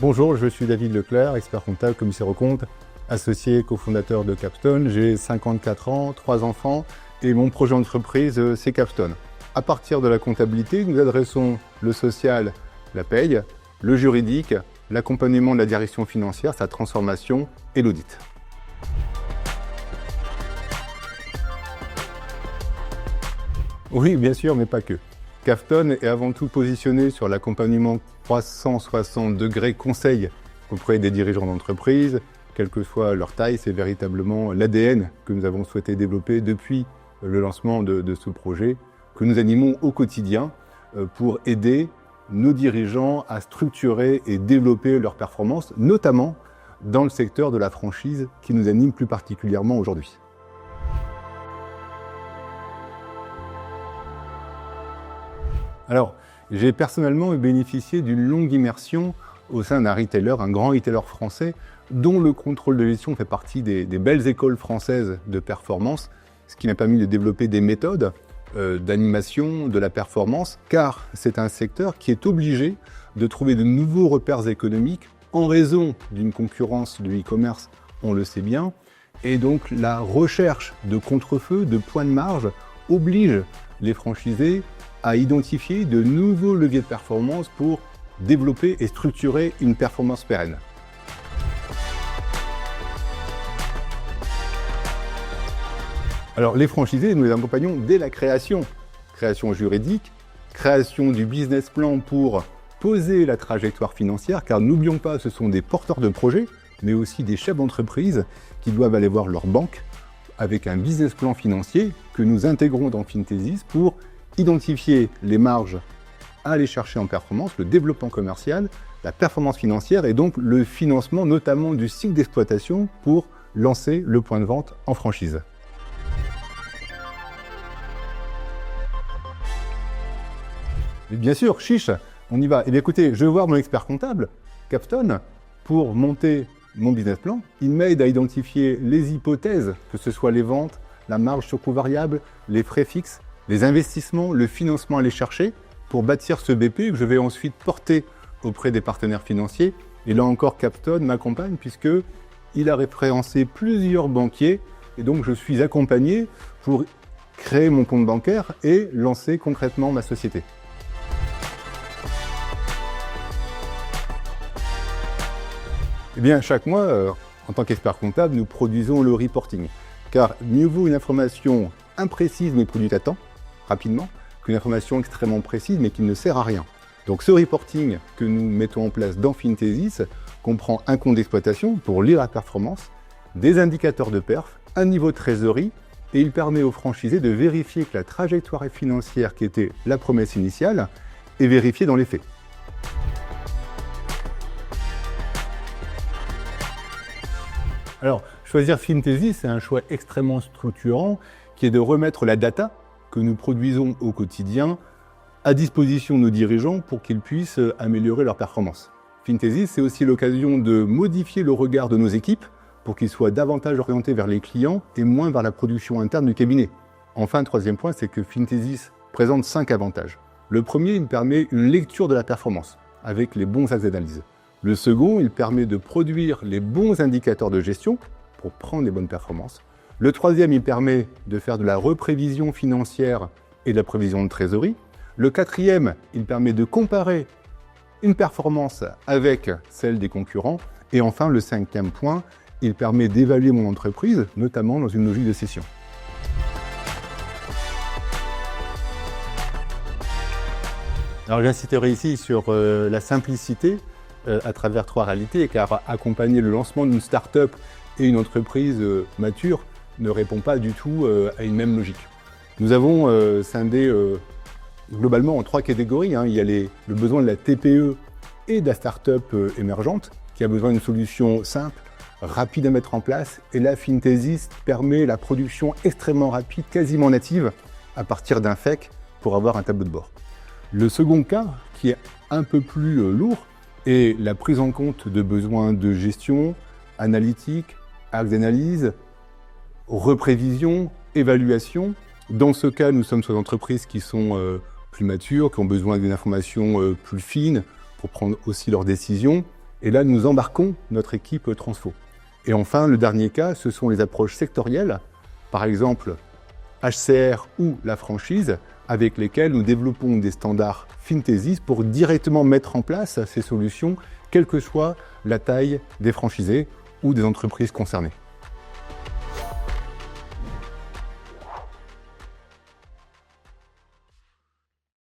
Bonjour, je suis David Leclerc, expert comptable, commissaire aux comptes, associé cofondateur de Capstone. J'ai 54 ans, 3 enfants et mon projet d'entreprise, c'est Capstone. À partir de la comptabilité, nous adressons le social, la paye, le juridique, l'accompagnement de la direction financière, sa transformation et l'audit. Oui, bien sûr, mais pas que. Capstone est avant tout positionné sur l'accompagnement 360 degrés conseil auprès des dirigeants d'entreprise, quelle que soit leur taille. C'est véritablement l'ADN que nous avons souhaité développer depuis le lancement de ce projet, que nous animons au quotidien pour aider nos dirigeants à structurer et développer leurs performances, notamment dans le secteur de la franchise qui nous anime plus particulièrement aujourd'hui. Alors, j'ai personnellement bénéficié d'une longue immersion au sein d'un retailer, un grand retailer français, dont le contrôle de gestion fait partie des belles écoles françaises de performance, ce qui m'a permis de développer des méthodes d'animation de la performance, car c'est un secteur qui est obligé de trouver de nouveaux repères économiques en raison d'une concurrence du e-commerce, on le sait bien, et donc la recherche de contre-feux, de points de marge, oblige les franchisés à identifier de nouveaux leviers de performance pour développer et structurer une performance pérenne. Alors les franchisés, nous les accompagnons dès la création juridique, création du business plan pour poser la trajectoire financière, car n'oublions pas, ce sont des porteurs de projets, mais aussi des chefs d'entreprise qui doivent aller voir leur banque avec un business plan financier que nous intégrons dans Fintesis pour identifier les marges à aller chercher en performance, le développement commercial, la performance financière et donc le financement notamment du cycle d'exploitation pour lancer le point de vente en franchise. Et bien sûr, chiche, on y va. Eh bien écoutez, je vais voir mon expert comptable, Capstone, pour monter mon business plan. Il m'aide à identifier les hypothèses, que ce soit les ventes, la marge sur coût variable, les frais fixes, les investissements, le financement à aller chercher pour bâtir ce BP que je vais ensuite porter auprès des partenaires financiers. Et là encore, Capstone m'accompagne puisqu'il a référencé plusieurs banquiers et donc je suis accompagné pour créer mon compte bancaire et lancer concrètement ma société. Eh bien, chaque mois, en tant qu'expert comptable, nous produisons le reporting. Car mieux vaut une information imprécise mais produite à temps, rapidement, qu'une information extrêmement précise mais qui ne sert à rien. Donc ce reporting que nous mettons en place dans Fintesis comprend un compte d'exploitation pour lire la performance, des indicateurs de perf, un niveau de trésorerie et il permet aux franchisés de vérifier que la trajectoire financière qui était la promesse initiale est vérifiée dans les faits. Alors, choisir Fintesis, c'est un choix extrêmement structurant qui est de remettre la data que nous produisons au quotidien à disposition de nos dirigeants pour qu'ils puissent améliorer leur performance. Fintesis, c'est aussi l'occasion de modifier le regard de nos équipes pour qu'ils soient davantage orientés vers les clients et moins vers la production interne du cabinet. Enfin, troisième point, c'est que Fintesis présente 5 avantages. Le premier, il permet une lecture de la performance avec les bons axes d'analyse. Le second, il permet de produire les bons indicateurs de gestion pour prendre les bonnes performances. Le troisième, il permet de faire de la reprévision financière et de la prévision de trésorerie. Le quatrième, il permet de comparer une performance avec celle des concurrents. Et enfin, le cinquième point, il permet d'évaluer mon entreprise, notamment dans une logique de cession. Alors j'insisterai ici sur la simplicité à travers 3 réalités, car accompagner le lancement d'une start-up et une entreprise mature ne répond pas du tout à une même logique. Nous avons scindé globalement en 3 catégories. Il y a le besoin de la TPE et de la start-up émergente, qui a besoin d'une solution simple, rapide à mettre en place. Et là, Fintesis permet la production extrêmement rapide, quasiment native, à partir d'un FEC pour avoir un tableau de bord. Le second cas, qui est un peu plus lourd, est la prise en compte de besoins de gestion, analytique, axe d'analyse, reprévision, évaluation. Dans ce cas, nous sommes sur des entreprises qui sont plus matures, qui ont besoin d'une information plus fine pour prendre aussi leurs décisions. Et là, nous embarquons notre équipe Transfo. Et enfin, le dernier cas, ce sont les approches sectorielles, par exemple HCR ou la franchise, avec lesquelles nous développons des standards Fintesis pour directement mettre en place ces solutions, quelle que soit la taille des franchisés ou des entreprises concernées.